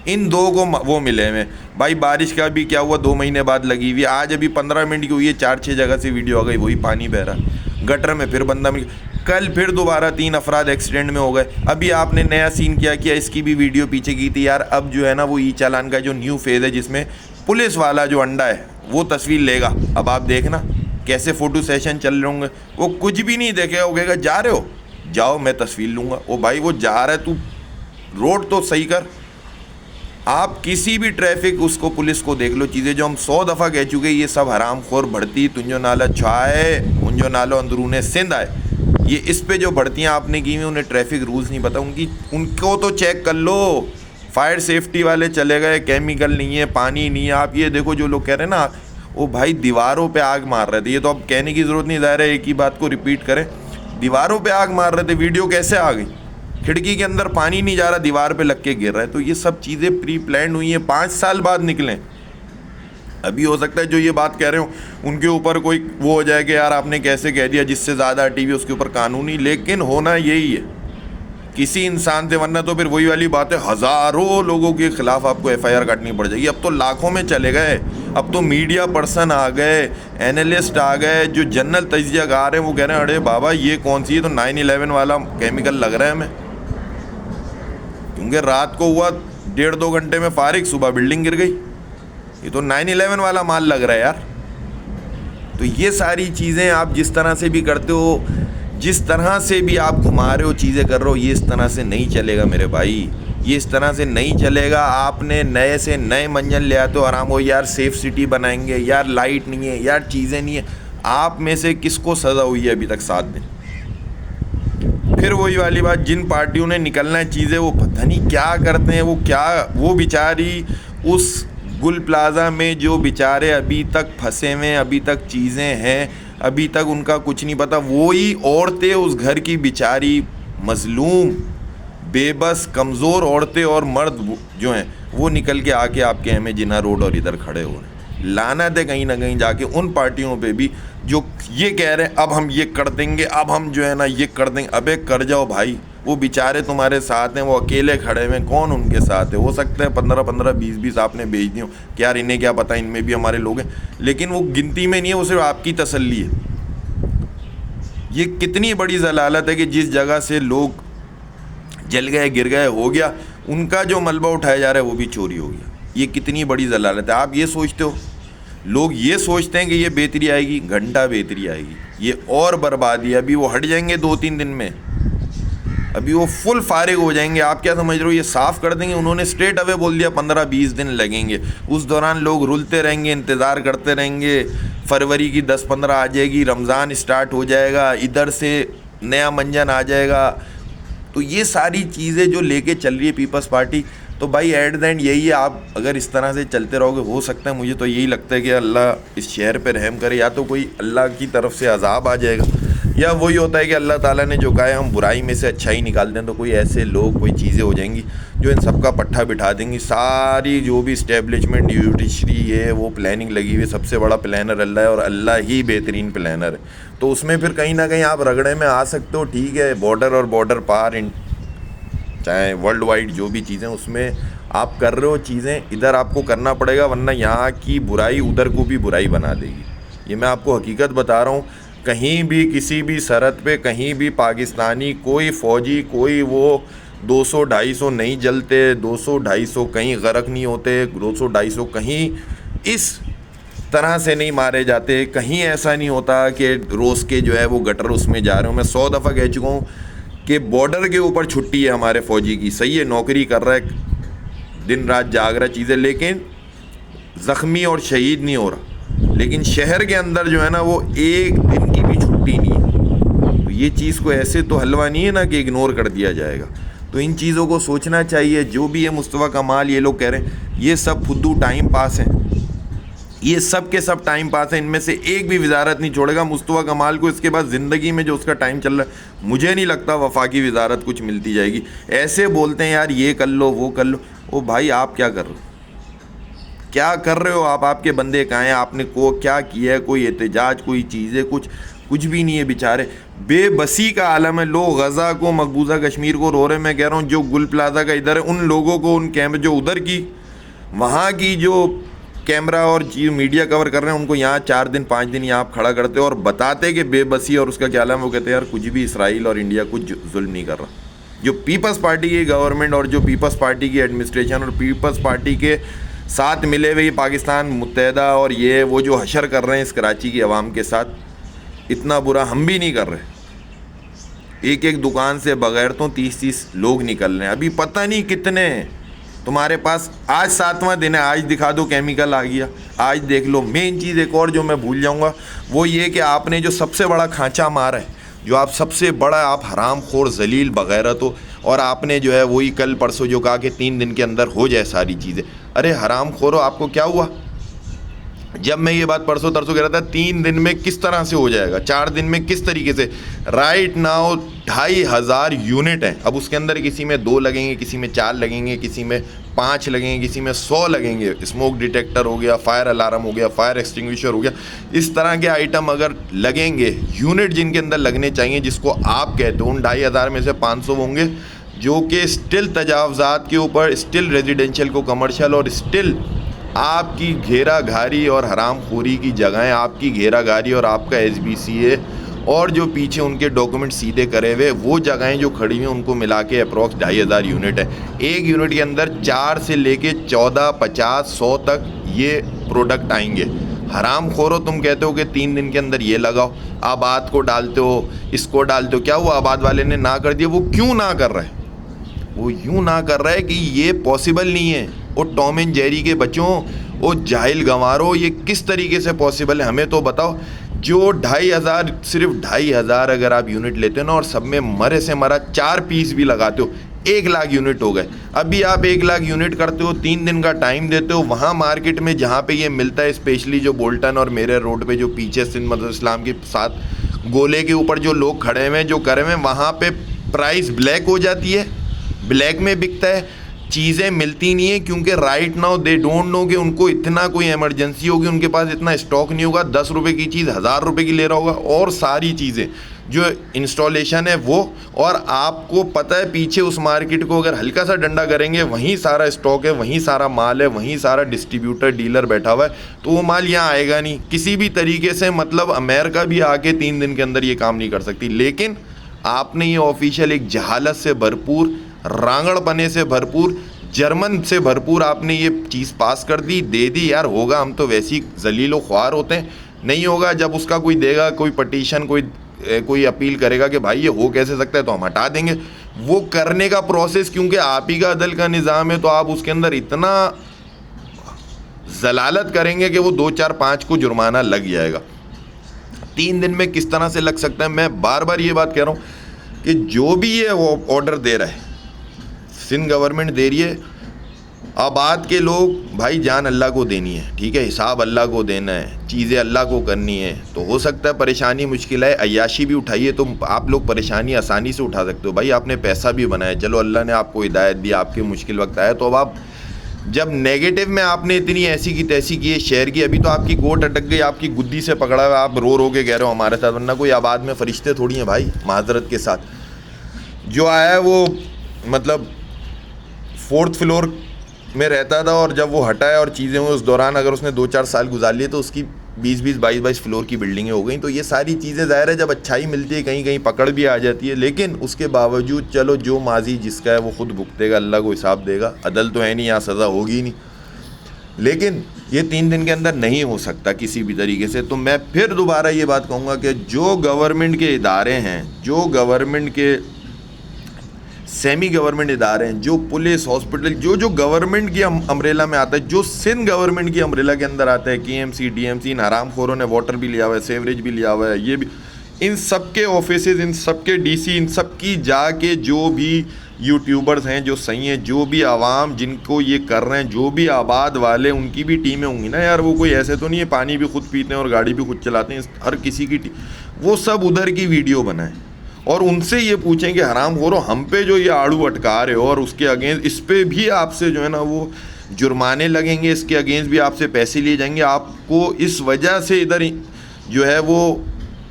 ان دو کو وہ ملے ہوئے بھائی. بارش کا بھی کیا ہوا 2 مہینے بعد لگی ہوئی ہے. آج ابھی 15 منٹ کی ہوئی ہے, 4-6 جگہ سے ویڈیو آ گئی, وہی پانی بہ رہا گٹر میں. پھر بندہ مل, کل پھر دوبارہ 3 افراد ایکسیڈنٹ میں ہو گئے. ابھی آپ نے نیا سین کیا اس کی بھی ویڈیو پیچھے کی تھی یار. اب جو ہے نا وہ ای چالان کا جو نیو فیز ہے جس میں پولیس والا جو انڈا ہے وہ تصویر لے گا. اب آپ دیکھنا کیسے فوٹو سیشن چل رہے ہوں گے. وہ کچھ بھی نہیں دیکھے گا, وہ کہے گا جا رہے ہو جاؤ میں تصویر لوں گا. او بھائی وہ جا رہا ہے, تو روڈ تو صحیح کر. آپ کسی بھی ٹریفک اس کو پولیس کو دیکھ لو, چیزیں جو ہم 100 دفعہ کہہ چکے, یہ سب حرام خور بڑھتی تنجو نالا چھائے انجو نالو اندرون سندھ آئے. یہ اس پہ جو بڑھتیاں آپ نے کی ہوئی, انہیں ٹریفک رولز نہیں پتہ. ان کو تو چیک کر لو. فائر سیفٹی والے چلے گئے, کیمیکل نہیں ہے, پانی نہیں ہے. آپ یہ دیکھو جو لوگ کہہ رہے ہیں نا وہ بھائی دیواروں پہ آگ مار رہے تھے. یہ تو اب کہنے کی ضرورت نہیں, ظاہر ہے ایک ہی بات کو ریپیٹ کریں. دیواروں پہ آگ مار رہے تھے, ویڈیو کیسے آ گئی؟ کھڑکی کے اندر پانی نہیں جا رہا, دیوار پہ لگ کے گر رہا ہے. تو یہ سب چیزیں پری پلانڈ ہوئی ہیں, 5 سال بعد نکلیں. ابھی ہو سکتا ہے جو یہ بات کہہ رہے ہوں ان کے اوپر کوئی وہ ہو جائے کہ یار آپ نے کیسے کہہ دیا, جس سے زیادہ ٹی وی اس کے اوپر قانونی. لیکن ہونا یہی ہے کسی انسان سے, ورنہ تو پھر وہی والی بات ہے, ہزاروں لوگوں کے خلاف آپ کو ایف آئی آر کاٹنی پڑ جائے گی. اب تو لاکھوں میں چلے گئے. اب تو میڈیا پرسن آ گئے, اینالسٹ آ گئے, جو جنرل تجزیہ کار ہیں وہ کہہ رہے ہیں ارے بابا یہ کون سی ہے, تو 9/11 والا کیمیکل لگ رہا ہے ہمیں. کیونکہ رات کو ہوا 1.5-2 گھنٹے میں فارغ, صبح بلڈنگ گر گئی. یہ تو 9/11 والا مال لگ رہا ہے یار. تو یہ ساری چیزیں آپ جس طرح سے بھی کرتے ہو, جس طرح سے بھی آپ گھما رہے ہو, چیزیں کر رہے ہو, یہ اس طرح سے نہیں چلے گا میرے بھائی. یہ اس طرح سے نہیں چلے گا. آپ نے نئے سے نئے منجن لے آتے ہو, آرام ہو یار سیف سٹی بنائیں گے, یار لائٹ نہیں ہے, یار چیزیں نہیں ہیں. آپ میں سے کس کو سزا ہوئی ہے ابھی تک 7 دن؟ پھر وہی والی بات, جن پارٹیوں نے نکلنا ہے چیزیں وہ پتہ نہیں کیا کرتے ہیں. وہ بیچاری اس گل پلازا میں جو بیچارے ابھی تک پھنسے ہوئے, ابھی تک چیزیں ہیں, ابھی تک ان کا کچھ نہیں پتہ. وہی عورتیں اس گھر کی بیچاری مظلوم بے بس کمزور عورتیں اور مرد جو ہیں وہ نکل کے آ کے آپ کے ہمیں جناح روڈ اور ادھر کھڑے ہو رہے ہیں. لعنت ہے کہیں نہ کہیں جا کے ان پارٹیوں پہ بھی جو یہ کہہ رہے ہیں اب ہم یہ کر دیں گے, اب ہم جو ہے نا یہ کر دیں گے. ابے کر جاؤ بھائی. وہ بیچارے تمہارے ساتھ ہیں, وہ اکیلے کھڑے ہوئے ہیں, کون ان کے ساتھ ہے؟ ہو سکتا ہے 15 20 آپ نے بھیج دی ہوں کہ یار انہیں کیا پتہ, ان میں بھی ہمارے لوگ ہیں, لیکن وہ گنتی میں نہیں ہے, وہ صرف آپ کی تسلی ہے. یہ کتنی بڑی ضلالت ہے کہ جس جگہ سے لوگ جل گئے, گر گئے, ہو گیا, ان کا جو ملبہ اٹھایا جا رہا ہے وہ بھی چوری ہو گیا. یہ کتنی بڑی ضلالت ہے. آپ یہ سوچتے ہو, لوگ یہ سوچتے ہیں کہ یہ بہتری آئے گی, گھنٹہ بہتری آئے گی, یہ اور بربادی ہے. ابھی وہ ہٹ جائیں گے 2-3 دن میں, ابھی وہ فل فارغ ہو جائیں گے. آپ کیا سمجھ رہے ہو یہ صاف کر دیں گے؟ انہوں نے اسٹریٹ اوے بول دیا 15-20 دن لگیں گے. اس دوران لوگ رلتے رہیں گے, انتظار کرتے رہیں گے. فروری کی 10-15 آ جائے گی, رمضان اسٹارٹ ہو جائے گا, ادھر سے نیا منجن آ جائے گا. تو یہ ساری چیزیں جو لے کے چل رہی ہے پیپلز پارٹی, تو بھائی ایٹ دا اینڈ یہی ہے. آپ اگر اس طرح سے چلتے رہو گے, ہو سکتا ہے, مجھے تو یہی لگتا ہے کہ اللہ اس شہر پہ رحم کرے, یا تو کوئی اللہ کی طرف سے عذاب آ جائے گا, یا وہی ہوتا ہے کہ اللہ تعالیٰ نے جو کہا ہے ہم برائی میں سے اچھائی نکالتے ہیں, تو کوئی ایسے لوگ, کوئی چیزیں ہو جائیں گی جو ان سب کا پٹھا بٹھا دیں گی. ساری جو بھی اسٹیبلشمنٹ جوڈیشری ہے وہ پلاننگ لگی ہوئی ہے. سب سے بڑا پلانر اللہ ہے, اور اللہ ہی بہترین پلانر ہے. تو اس میں پھر کہیں نہ کہیں آپ رگڑے میں آ سکتے ہو, ٹھیک ہے, بارڈر اور بارڈر پار, چاہے ورلڈ وائڈ جو بھی چیزیں اس میں آپ کر رہے ہو چیزیں, ادھر آپ کو کرنا پڑے گا, ورنہ یہاں کی برائی ادھر کو بھی برائی بنا دے گی. یہ میں آپ کو حقیقت بتا رہا ہوں. کہیں بھی کسی بھی سرحد پہ کہیں بھی پاکستانی کوئی فوجی, کوئی وہ 200-250 نہیں جلتے, 200-250 کہیں غرق نہیں ہوتے, 200-250 کہیں اس طرح سے نہیں مارے جاتے. کہیں ایسا نہیں ہوتا کہ روز کے جو ہے وہ گٹر اس میں جا رہے ہوں. میں 100 دفعہ کہہ چکا ہوں کہ بارڈر کے اوپر چھٹی ہے ہمارے فوجی کی, صحیح ہے, نوکری کر رہا ہے, دن رات جاگ رہا ہے, چیزیں, لیکن زخمی اور شہید نہیں ہو رہا. لیکن شہر کے اندر جو ہے نا وہ ایک دن کی بھی چھٹی نہیں ہے. تو یہ چیز کو ایسے تو حلوہ نہیں ہے نا کہ اگنور کر دیا جائے گا. تو ان چیزوں کو سوچنا چاہیے. جو بھی ہے مصطفیٰ کمال, یہ لوگ کہہ رہے ہیں یہ سب فدو ٹائم پاس ہیں, یہ سب کے سب ٹائم پاس ہیں, ان میں سے ایک بھی وزارت نہیں چھوڑے گا. مصطفیٰ کمال کو اس کے بعد زندگی میں جو اس کا ٹائم چل رہا ہے, مجھے نہیں لگتا وفاقی وزارت کچھ ملتی جائے گی. ایسے بولتے ہیں یار یہ کر لو, وہ کر لو. او بھائی آپ کیا کر رہے ہو, کیا کر رہے ہو آپ؟ آپ کے بندے کہاں ہیں؟ آپ نے کو کیا کیا ہے؟ کوئی احتجاج, کوئی چیزیں, کچھ بھی نہیں ہے بیچارے, بے بسی کا عالم ہے. لوگ غزہ کو, مقبوضہ کشمیر کو رو رہے ہیں. میں کہہ رہا ہوں جو گل پلازا کا ادھر ہے, ان لوگوں کو ان کیمرے جو ادھر کی وہاں کی جو کیمرہ اور چیز میڈیا کور کر رہے ہیں, ان کو یہاں 4 دن 5 دن یہاں آپ کھڑا کرتے اور بتاتے کہ بے بسی اور اس کا کیا عالم. وہ کہتے ہیں یار کچھ بھی اسرائیل اور انڈیا کچھ ظلم نہیں کر رہا. جو پیپلز پارٹی کی گورنمنٹ اور جو پیپلز پارٹی کی ایڈمنسٹریشن اور پیپلز پارٹی کے ساتھ ملے ہوئے پاکستان متحدہ اور یہ وہ جو حشر کر رہے ہیں اس کراچی کی عوام کے ساتھ, اتنا برا ہم بھی نہیں کر رہے. ایک ایک دکان سے بغیر تو 30 لوگ نکل رہے ہیں. ابھی پتہ نہیں کتنے تمہارے پاس. آج 7واں دن ہے, آج دکھا دو کیمیکل آ گیا, آج دیکھ لو. مین چیز ایک اور جو میں بھول جاؤں گا وہ یہ کہ آپ نے جو سب سے بڑا کھانچا مارا ہے, جو آپ سب سے بڑا آپ حرام خور ذلیل بغیرت ہو, اور آپ نے جو ہے وہی کل پرسوں جو کہا کہ 3 دن کے اندر ہو جائے ساری چیزیں. ارے حرام خورو, آپ کو کیا ہوا؟ جب میں یہ بات پرسوں ترسوں کہہ رہا تھا 3 دن میں کس طرح سے ہو جائے گا, 4 دن میں کس طریقے سے. رائٹ ناؤ 2500 یونٹ ہیں. اب اس کے اندر کسی میں 2 لگیں گے, کسی میں 4 لگیں گے, کسی میں 5 لگیں گے, کسی میں 100 لگیں گے. اسموک ڈیٹیکٹر ہو گیا, فائر الارم ہو گیا, فائر ایکسٹنگوشر ہو گیا. اس طرح کے آئٹم اگر لگیں گے, یونٹ جن کے اندر لگنے چاہیے, جس کو آپ کہتے ہو, ان 2500 میں سے 500 ہوں گے جو کہ اسٹل تجاوزات کے اوپر, اسٹل ریزیڈینشیل کو کمرشل, اور اسٹل آپ کی گھیرا گھاری اور حرام خوری کی جگہیں, آپ کی گھیرا گھاری اور آپ کا SBCA اور جو پیچھے ان کے ڈاکومنٹ سیدھے کرے ہوئے وہ جگہیں جو کھڑی ہوئی ان کو ملا کے اپروکس 2500 یونٹ ہے. ایک یونٹ کے اندر 4 سے لے کے 14, 50, 100 تک یہ پروڈکٹ آئیں گے. حرام خورو, تم کہتے ہو کہ 3 دن کے اندر یہ لگاؤ, آباد کو ڈالتے ہو, اس کو ڈالتے ہو. کیا وہ آباد والے نے نہ کر دیا؟ وہ کیوں نہ کر رہے؟ وہ یوں نہ کر رہا ہے کہ یہ پاسبل نہیں ہے. وہ ٹام اینڈ جیری کے بچوں, وہ جاہل گنوارو, یہ کس طریقے سے پاسبل ہے ہمیں تو بتاؤ. جو 2500, صرف 2500 اگر آپ یونٹ لیتے ہو نا, اور سب میں مرے سے مرا 4 پیس بھی لگاتے ہو, 1 لاکھ یونٹ ہو گئے. ابھی آپ 1 لاکھ یونٹ کرتے ہو, 3 دن کا ٹائم دیتے ہو. وہاں مارکیٹ میں جہاں پہ یہ ملتا ہے, اسپیشلی جو بولٹن اور میرے روڈ پہ جو پیچھے سندھ مدرسہ اسلام کے ساتھ گولے کے اوپر جو لوگ کھڑے ہوئے ہیں, جو کرے ہوئے ہیں, وہاں پہ پرائس بلیک ہو جاتی ہے, بلیک میں بکتا ہے, چیزیں ملتی نہیں ہیں. کیونکہ right now they don't know کہ ان کو اتنا کوئی ایمرجنسی ہوگی, ان کے پاس اتنا اسٹاک نہیں ہوگا. 10 روپے کی چیز 1000 روپے کی لے رہا ہوگا, اور ساری چیزیں جو انسٹالیشن ہے وہ, اور آپ کو پتہ ہے پیچھے اس مارکیٹ کو اگر ہلکا سا ڈنڈا کریں گے, وہیں سارا اسٹاک ہے, وہیں سارا مال ہے, وہیں سارا ڈسٹریبیوٹر ڈیلر بیٹھا ہوا ہے. تو وہ مال یہاں آئے گا نہیں کسی بھی طریقے سے. مطلب امریکہ بھی آ کے 3 دن کے اندر یہ کام نہیں کر سکتی. لیکن آپ نے یہ آفیشیل ایک جہالت سے بھرپور, رانگڑ پنے سے بھرپور, جرمن سے بھرپور آپ نے یہ چیز پاس کر دی, دے دی. یار ہوگا, ہم تو ویسی ذلیل و خوار ہوتے ہیں. نہیں ہوگا, جب اس کا کوئی دے گا, کوئی پٹیشن, کوئی اپیل کرے گا کہ بھائی یہ ہو کیسے سکتا ہے, تو ہم ہٹا دیں گے. وہ کرنے کا پروسیس, کیونکہ آپ ہی کا عدل کا نظام ہے, تو آپ اس کے اندر اتنا ضلالت کریں گے کہ وہ 2, 4, 5 کو جرمانہ لگ جائے گا. 3 دن میں کس طرح سے لگ سکتا ہے؟ میں بار بار یہ بات کہہ رہا ہوں کہ جو بھی یہ آرڈر دے رہا ہے, سندھ گورنمنٹ دے رہی ہے, آباد کے لوگ بھائی جان اللہ کو دینی ہے, ٹھیک ہے, حساب اللہ کو دینا ہے, چیزیں اللہ کو کرنی ہے. تو ہو سکتا ہے پریشانی مشکل ہے, عیاشی بھی اٹھائیے تو آپ لوگ پریشانی آسانی سے اٹھا سکتے ہو. بھائی آپ نے پیسہ بھی بنایا, چلو اللہ نے آپ کو ہدایت دی, آپ کے مشکل وقت آیا, تو اب آپ جب نیگیٹو میں آپ نے اتنی ایسی کی تیسی کی ہے شہر کی, ابھی تو آپ کی گوٹ اٹک گئی, آپ کی گدی سے پکڑا ہوا, آپ رو رو کے کہہ رہے ہو ہمارے ساتھ, ورنہ کوئی آباد میں فرشتے تھوڑی ہیں بھائی. معذرت کے ساتھ جو آیا ہے وہ مطلب 4th فلور میں رہتا تھا, اور جب وہ ہٹا ہے اور چیزیں ہوئی, اس دوران اگر اس نے 2-4 سال گزار لیے تو اس کی 20-20, 22-22 فلور کی بلڈنگیں ہو گئیں. تو یہ ساری چیزیں ظاہر ہے جب اچھائی ملتی ہے کہیں کہیں پکڑ بھی آ جاتی ہے. لیکن اس کے باوجود چلو جو ماضی جس کا ہے وہ خود بھگتے گا, اللہ کو حساب دے گا. عدل تو ہے نہیں, یہاں سزا ہوگی نہیں. لیکن یہ 3 دن کے اندر نہیں ہو سکتا کسی بھی طریقے سے. تو میں پھر دوبارہ یہ بات کہوں گا کہ جو گورنمنٹ کے ادارے ہیں, جو گورنمنٹ کے سیمی گورنمنٹ ادارے ہیں, جو پولیس, ہاسپٹل, جو گورنمنٹ کی امبریلا میں آتا ہے, جو سندھ گورنمنٹ کی امبریلا کے اندر آتا ہے, KMC, DMC, ان حرام خوروں نے واٹر بھی لیا ہوا ہے, سیوریج بھی لیا ہوا ہے, یہ بھی, ان سب کے آفیسز, ان سب کے DC, ان سب کی جا کے جو بھی یوٹیوبرز ہیں جو صحیح ہیں, جو بھی عوام جن کو یہ کر رہے ہیں, جو بھی آباد والے, ان کی بھی ٹیمیں ہوں گی نا یار. وہ کوئی ایسے تو نہیں ہے پانی بھی خود پیتے ہیں اور گاڑی بھی خود چلاتے ہیں, ہر کسی کی وہ سب ادھر کی ویڈیو بنائیں اور ان سے یہ پوچھیں کہ حرام خورو ہم پہ جو یہ آڑو اٹکا رہے ہو, اور اس کے اگینسٹ, اس پہ بھی آپ سے جو ہے نا وہ جرمانے لگیں گے, اس کے اگینسٹ بھی آپ سے پیسے لیے جائیں گے. آپ کو اس وجہ سے ادھر جو ہے وہ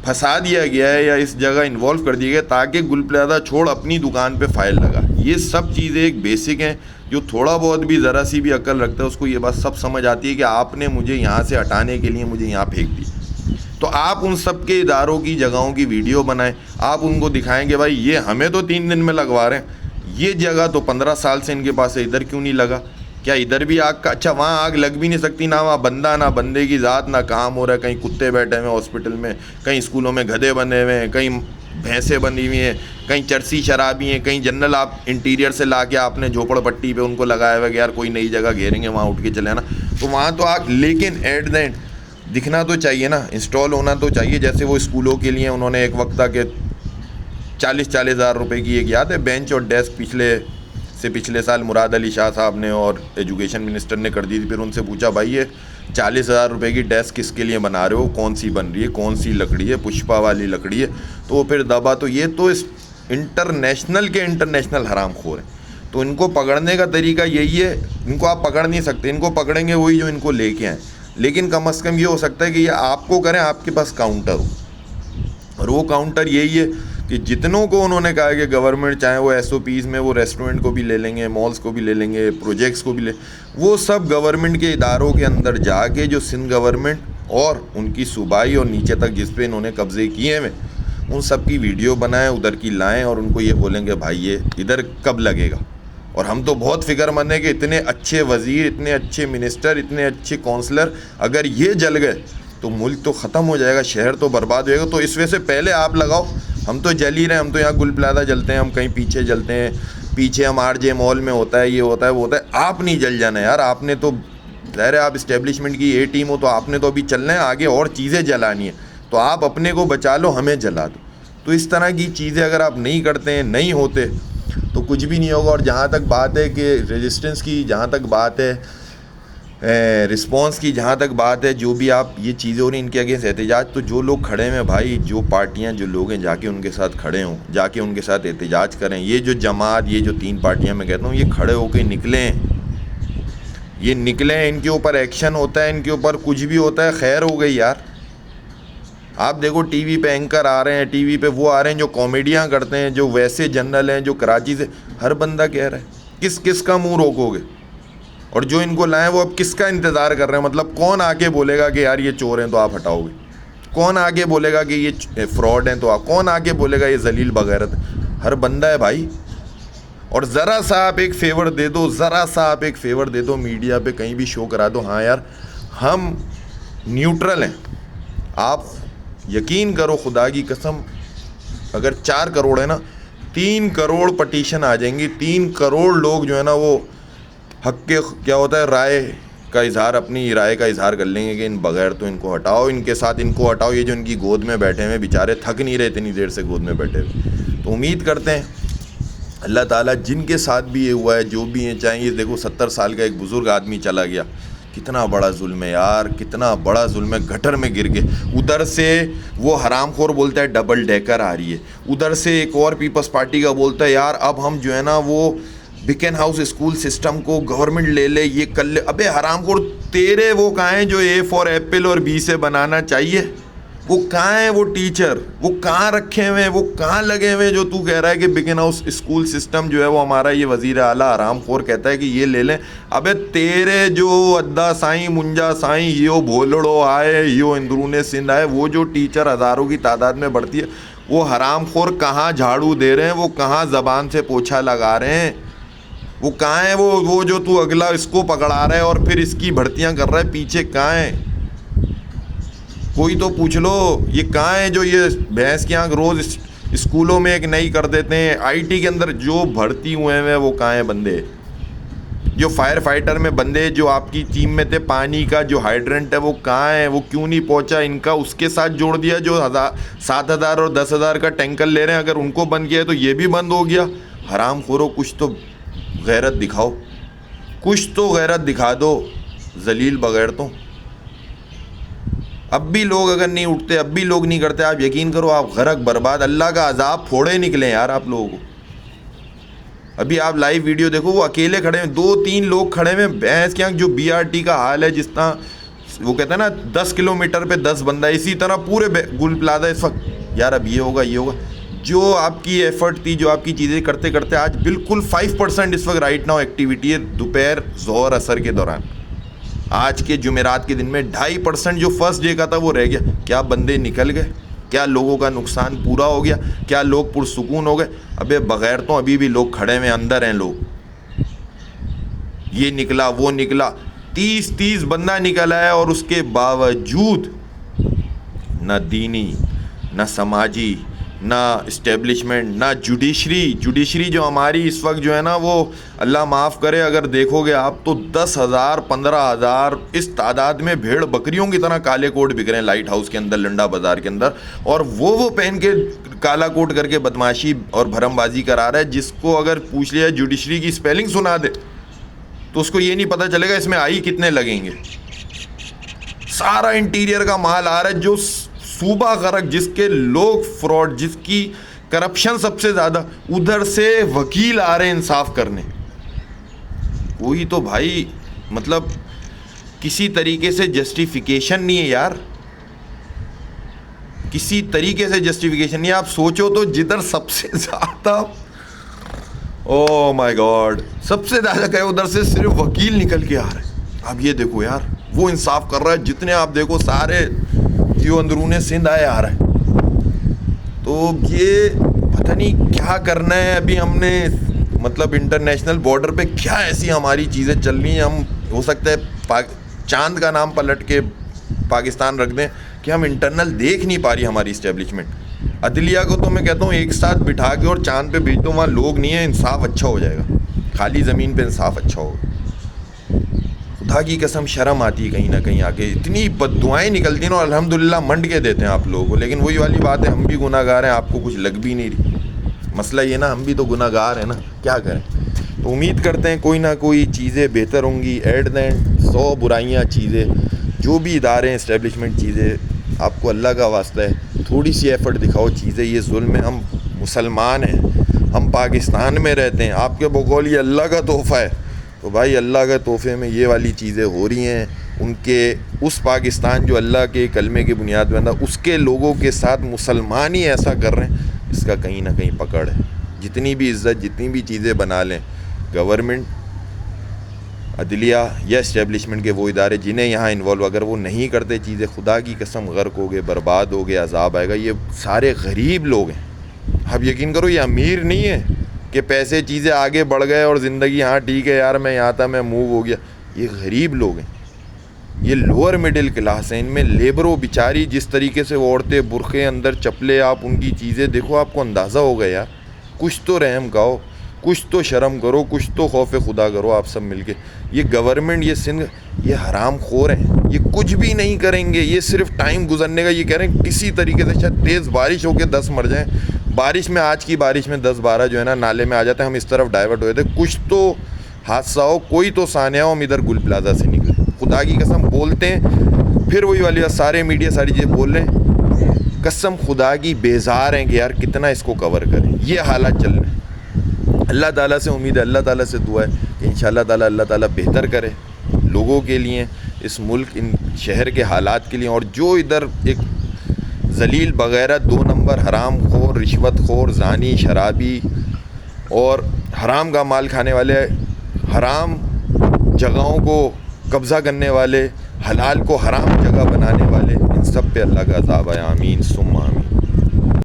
پھنسا دیا گیا ہے یا اس جگہ انوالو کر دیا گیا تاکہ گل پلازہ چھوڑ اپنی دکان پہ فائل لگا. یہ سب چیزیں ایک بیسک ہیں. جو تھوڑا بہت بھی ذرا سی بھی عقل رکھتا ہے اس کو یہ بات سب سمجھ آتی ہے کہ آپ نے مجھے یہاں سے ہٹانے کے لیے مجھے یہاں پھینک دی. تو آپ ان سب کے اداروں کی جگہوں کی ویڈیو بنائیں, آپ ان کو دکھائیں کہ بھائی یہ ہمیں تو 3 دن میں لگوا رہے ہیں, یہ جگہ تو 15 سال سے ان کے پاس ہے, ادھر کیوں نہیں لگا؟ کیا ادھر بھی آگ کا؟ اچھا وہاں آگ لگ بھی نہیں سکتی, نہ وہاں بندہ نہ بندے کی ذات نہ کام ہو رہا ہے, کہیں کتے بیٹھے ہوئے ہیں ہاسپٹل میں, کہیں اسکولوں میں گدھے بنے ہوئے ہیں, کہیں بھینسیں بندھی ہوئی ہیں, کہیں چرسی شرابی ہیں, کہیں جنرل آپ انٹیریئر سے لا کے آپ نے جھوپڑ پٹی پہ ان کو لگایا ہوا کہ یار کوئی نئی جگہ گھیریں گے وہاں اٹھ کے چلے نا, تو وہاں تو آگ. لیکن ایٹ دا اینڈ دکھنا تو چاہیے نا, انسٹال ہونا تو چاہیے. جیسے وہ اسکولوں کے لیے انہوں نے ایک وقت تھا کہ 40,000 روپے کی ایک یاد ہے بینچ اور ڈیسک پچھلے سال مراد علی شاہ صاحب نے اور ایجوکیشن منسٹر نے کر دی تھی. پھر ان سے پوچھا بھائی یہ 40,000 روپے کی ڈیسک کس کے لیے بنا رہے ہو, کون سی بن رہی ہے, کون سی لکڑی ہے, پشپا والی لکڑی ہے؟ تو وہ پھر دبا. تو یہ تو انٹرنیشنل حرام خور ہیں. تو ان کو پکڑنے کا طریقہ یہی ہے, ان کو آپ پکڑ نہیں سکتے, ان کو پکڑیں گے وہی جو ان کو لے کے آئیں. لیکن کم از کم یہ ہو سکتا ہے کہ یہ آپ کو کریں, آپ کے پاس کاؤنٹر ہو, اور وہ کاؤنٹر یہی ہے کہ جتنوں کو انہوں نے کہا کہ گورنمنٹ چاہے وہ ایس او پیز میں وہ ریسٹورنٹ کو بھی لے لیں گے, مالز کو بھی لے لیں گے, پروجیکٹس کو بھی وہ سب گورنمنٹ کے اداروں کے اندر جا کے جو سندھ گورنمنٹ اور ان کی صوبائی اور نیچے تک جس پہ انہوں نے قبضے کیے ہیں ان سب کی ویڈیو بنائیں, ادھر کی لائیں اور ان کو یہ بولیں گے بھائی یہ ادھر کب لگے گا. اور ہم تو بہت فکر مند ہیں کہ اتنے اچھے وزیر, اتنے اچھے منسٹر, اتنے اچھے کونسلر اگر یہ جل گئے تو ملک تو ختم ہو جائے گا, شہر تو برباد ہوئے گا. تو اس وجہ سے پہلے آپ لگاؤ. ہم تو جل ہی رہے ہیں, ہم تو یہاں گل پلازہ جلتے ہیں, ہم کہیں پیچھے جلتے ہیں, پیچھے ہم آر جے مال میں ہوتا ہے, یہ ہوتا ہے وہ ہوتا ہے. آپ نہیں جل جانا یار, آپ نے تو ظاہر ہے آپ اسٹیبلشمنٹ کی اے ٹیم ہو تو آپ نے تو ابھی چلنا ہے, آگے اور چیزیں جلانی ہیں. تو آپ اپنے کو بچا لو, ہمیں جلا دو. تو اس طرح کی چیزیں اگر آپ نہیں کرتے ہیں, نہیں ہوتے تو کچھ بھی نہیں ہوگا. اور جہاں تک بات ہے کہ ریزسٹنس کی, جہاں تک بات ہے رسپانس کی, جہاں تک بات ہے جو بھی آپ یہ چیزیں ہو رہی ہیں ان کے اگینسٹ احتجاج, تو جو لوگ کھڑے ہیں بھائی, جو پارٹیاں جو لوگ ہیں جا کے ان کے ساتھ کھڑے ہوں, جا کے ان کے ساتھ احتجاج کریں. یہ جو جماعت, یہ جو 3 پارٹیاں میں کہتا ہوں, یہ کھڑے ہو کے نکلیں, یہ نکلیں, ان کے اوپر ایکشن ہوتا ہے, ان کے اوپر کچھ بھی ہوتا ہے, خیر ہو گئی یار. آپ دیکھو ٹی وی پہ اینکر آ رہے ہیں, ٹی وی پہ وہ آ رہے ہیں جو کامیڈیاں کرتے ہیں, جو ویسے جنرل ہیں, جو کراچی سے, ہر بندہ کہہ رہا ہے کس کا منہ روکو گے؟ اور جو ان کو لائیں وہ اب کس کا انتظار کر رہے ہیں؟ مطلب کون آ کے بولے گا کہ یار یہ چور ہیں تو آپ ہٹاؤ گے؟ کون آ کے بولے گا کہ یہ فراڈ ہیں تو آپ, کون آ کے بولے گا یہ ذلیل بغیرت؟ ہر بندہ ہے بھائی. اور ذرا سا آپ ایک فیور دے دو, ذرا سا آپ ایک فیور دے دو, میڈیا پہ کہیں بھی شو کرا دو, ہاں یار ہم نیوٹرل ہیں. آپ یقین کرو خدا کی قسم, اگر 4 کروڑ ہے نا, 3 کروڑ پٹیشن آ جائیں گی, 3 کروڑ لوگ جو ہے نا وہ حق کے کیا ہوتا ہے رائے کا اظہار, اپنی رائے کا اظہار کر لیں گے کہ ان بغیر تو ان کو ہٹاؤ, ان کے ساتھ ان کو ہٹاؤ. یہ جو ان کی گود میں بیٹھے ہوئے بیچارے تھک نہیں رہے اتنی دیر سے گود میں بیٹھے ہوئے. تو امید کرتے ہیں اللہ تعالیٰ جن کے ساتھ بھی یہ ہوا ہے, جو بھی ہیں, چاہے یہ دیکھو 70 سال کا ایک بزرگ آدمی چلا گیا, کتنا بڑا ظلم ہے یار, کتنا بڑا ظلم ہے. گٹر میں گر کے, ادھر سے وہ حرام خور بولتا ہے ڈبل ڈیکر آ رہی ہے, ادھر سے ایک اور پیپلز پارٹی کا بولتا ہے یار اب ہم جو ہے نا وہ بیکن ہاؤس اسکول سسٹم کو گورنمنٹ لے لے, یہ کر لے. ابے حرام خور تیرے وہ کہاں ہیں جو اے فار ایپل اور بی سے بنانا چاہیے؟ وہ کہاں ہیں وہ ٹیچر؟ وہ کہاں رکھے ہوئے ہیں؟ وہ کہاں لگے ہوئے ہیں جو تو کہہ رہا ہے کہ بیکن ہاؤس اسکول سسٹم جو ہے وہ ہمارا یہ وزیر اعلیٰ حرام خور کہتا ہے کہ یہ لے لیں؟ ابے تیرے جو ادا سائیں منجا سائیں یہ بھولڑو آئے, یہ اندرون سندھ آئے, وہ جو ٹیچر ہزاروں کی تعداد میں بڑھتی ہے, وہ حرام خور کہاں جھاڑو دے رہے ہیں؟ وہ کہاں زبان سے پوچھا لگا رہے ہیں؟ وہ کہاں ہے وہ جو تو اگلا اس کو پکڑا رہا ہے اور پھر اس کی بھرتیاں کر رہا ہے, پیچھے کہاں ہے؟ کوئی تو پوچھ لو. یہ کہاں ہے جو یہ بھینس کی آنکھ روز اسکولوں میں ایک نئی کر دیتے ہیں؟ آئی ٹی کے اندر جو بھرتی ہوئے ہیں وہ کہاں ہیں بندے؟ جو فائر فائٹر میں بندے جو آپ کی ٹیم میں تھے, پانی کا جو ہائیڈرنٹ ہے وہ کہاں ہے؟ وہ کیوں نہیں پہنچا؟ ان کا اس کے ساتھ جوڑ دیا جو 7,000 اور 10,000 کا ٹینکر لے رہے ہیں, اگر ان کو بند کیا تو یہ بھی بند ہو گیا. حرام خورو کچھ تو غیرت دکھاؤ, کچھ تو غیرت دکھا دو ذلیل بغیر. تو اب بھی لوگ اگر نہیں اٹھتے, اب بھی لوگ نہیں کرتے, آپ یقین کرو آپ غرق برباد, اللہ کا عذاب پھوڑے نکلیں یار آپ لوگوں کو. ابھی آپ لائیو ویڈیو دیکھو, وہ اکیلے کھڑے ہیں, 2-3 لوگ کھڑے ہیں, بھینس کی آنکھ جو بی آر ٹی کا حال ہے, جس طرح وہ کہتے ہیں نا 10 کلومیٹر پہ 10 بندہ, اسی طرح پورے گل پلازا اس وقت یار اب یہ ہوگا یہ ہوگا. جو آپ کی ایفرٹ تھی, جو آپ کی چیزیں کرتے کرتے آج بالکل 5% اس وقت رائٹ ناؤ ایکٹیویٹی ہے دوپہر ظہر عصر کے دوران. آج کے جمعرات کے دن میں 2.5% جو فرسٹ ڈے کا تھا وہ رہ گیا. کیا بندے نکل گئے؟ کیا لوگوں کا نقصان پورا ہو گیا؟ کیا لوگ پرسکون ہو گئے؟ ابے بغیر تو ابھی بھی لوگ کھڑے ہوئے اندر ہیں لوگ, یہ نکلا وہ نکلا, 30 بندہ نکلا ہے, اور اس کے باوجود نہ دینی نہ سماجی نہ اسٹیبلشمنٹ نہ جوڈیشری جو ہماری اس وقت جو ہے نا وہ اللہ معاف کرے, اگر دیکھو گے آپ تو 10,000 15,000 اس تعداد میں بھیڑ بکریوں کی طرح کالے کوٹ بک رہے ہیں لائٹ ہاؤس کے اندر, لنڈا بازار کے اندر, اور وہ پہن کے کالا کوٹ کر کے بدماشی اور بھرم بازی کرا رہا ہے, جس کو اگر پوچھ لیا جوڈیشری کی اسپیلنگ سنا دے تو اس کو یہ نہیں پتہ چلے گا اس میں آئی کتنے لگیں گے. سارا انٹیریئر کا مال آ رہا ہے, جو صوبہ غرق, جس کے لوگ فراڈ, جس کی کرپشن سب سے زیادہ, ادھر سے وکیل آ رہے ہیں انصاف کرنے. وہی تو بھائی مطلب کسی طریقے سے جسٹیفیکیشن نہیں ہے یار, کسی طریقے سے جسٹیفیکیشن نہیں ہے. آپ سوچو تو جدھر سب سے زیادہ او مائی گاڈ سب سے زیادہ کہ ادھر سے صرف وکیل نکل کے آ رہے ہیں. اب یہ دیکھو یار وہ انصاف کر رہا ہے, جتنے آپ دیکھو سارے جو اندرون سندھ آئے آ رہے ہیں. تو یہ پتہ نہیں کیا کرنا ہے ابھی ہم نے, مطلب انٹرنیشنل بارڈر پہ کیا ایسی ہماری چیزیں چل رہی ہیں. ہم ہو سکتا ہے چاند کا نام پلٹ کے پاکستان رکھ دیں کہ ہم انٹرنل دیکھ نہیں پا رہی ہماری اسٹیبلشمنٹ. عدلیہ کو تو میں کہتا ہوں ایک ساتھ بٹھا کے اور چاند پہ بھیج دو, وہاں لوگ نہیں ہیں, انصاف اچھا ہو جائے گا, خالی زمین پہ انصاف اچھا ہوگا. خدا کی قسم شرم آتی ہے کہیں نہ کہیں آ کے, اتنی بد دعائیں نکلتی ہیں اور الحمدللہ منڈ کے دیتے ہیں آپ لوگوں کو. لیکن وہی والی بات ہے, ہم بھی گناہ گار ہیں, آپ کو کچھ لگ بھی نہیں رہی. مسئلہ یہ نا ہم بھی تو گناہ گار ہیں نا, کیا کریں. تو امید کرتے ہیں کوئی نہ کوئی چیزیں بہتر ہوں گی. ایٹ دا اینڈ 100 برائیاں چیزیں جو بھی ادارے ہیں اسٹیبلشمنٹ چیزیں, آپ کو اللہ کا واسطہ ہے تھوڑی سی ایفرٹ دکھاؤ. چیزیں یہ ظلم ہے, ہم مسلمان ہیں, ہم پاکستان میں رہتے ہیں, آپ کے بقول یہ اللہ کا تحفہ ہے. تو بھائی اللہ کے تحفے میں یہ والی چیزیں ہو رہی ہیں, ان کے اس پاکستان جو اللہ کے کلمے کی بنیاد پہ بندہ, اس کے لوگوں کے ساتھ مسلمان ہی ایسا کر رہے ہیں, اس کا کہیں نہ کہیں پکڑ ہے. جتنی بھی عزت جتنی بھی چیزیں بنا لیں, گورنمنٹ, عدلیہ یا اسٹیبلشمنٹ کے وہ ادارے جنہیں یہاں انوالو, اگر وہ نہیں کرتے چیزیں, خدا کی قسم غرق ہو گئے, برباد ہو گئے, عذاب آئے گا. یہ سارے غریب لوگ ہیں. اب یقین کرو یہ امیر نہیں ہے کہ پیسے چیزیں آگے بڑھ گئے اور زندگی ہاں ٹھیک ہے یار میں یہاں تھا میں موو ہو گیا. یہ غریب لوگ ہیں, یہ لوور مڈل کلاس ہیں. ان میں لیبروں بیچاری, جس طریقے سے وہ عورتیں برقعے اندر چپلے, آپ ان کی چیزیں دیکھو, آپ کو اندازہ ہوگا یار. کچھ تو رحم کھاؤ, کچھ تو شرم کرو, کچھ تو خوف خدا کرو آپ سب مل کے. یہ گورنمنٹ, یہ سندھ, یہ حرام خور ہیں, یہ کچھ بھی نہیں کریں گے. یہ صرف ٹائم گزرنے کا, یہ کہہ رہے ہیں کسی طریقے سے شاید تیز بارش ہو کے 10 مر جائیں. بارش میں, آج کی بارش میں 10-12 جو ہے نا نالے میں آ جاتے ہیں. ہم اس طرف ڈائیورٹ ہوئے تھے, کچھ تو حادثہ ہو, کوئی تو سانحہ ہو, ہم ادھر گل پلازا سے نکلے. خدا کی قسم بولتے ہیں پھر وہی والی بات, سارے میڈیا ساری چیزیں بول رہے ہیں, قسم خدا کی بیزار ہیں کہ یار کتنا اس کو کور کریں. یہ حالات چل رہے ہیں. اللہ تعالیٰ سے امید ہے, اللہ تعالیٰ سے دعا ہے کہ انشاءاللہ تعالیٰ اللہ تعالیٰ بہتر کرے لوگوں کے لیے, اس ملک, ان شہر کے حالات کے لیے. اور جو ادھر ایک ذلیل بغیرت 2 نمبر حرام خور, رشوت خور, زانی, شرابی اور حرام کا مال کھانے والے, حرام جگہوں کو قبضہ کرنے والے, حلال کو حرام جگہ بنانے والے, ان سب پہ اللہ کا عذاب ہے. آمین ثم آمین.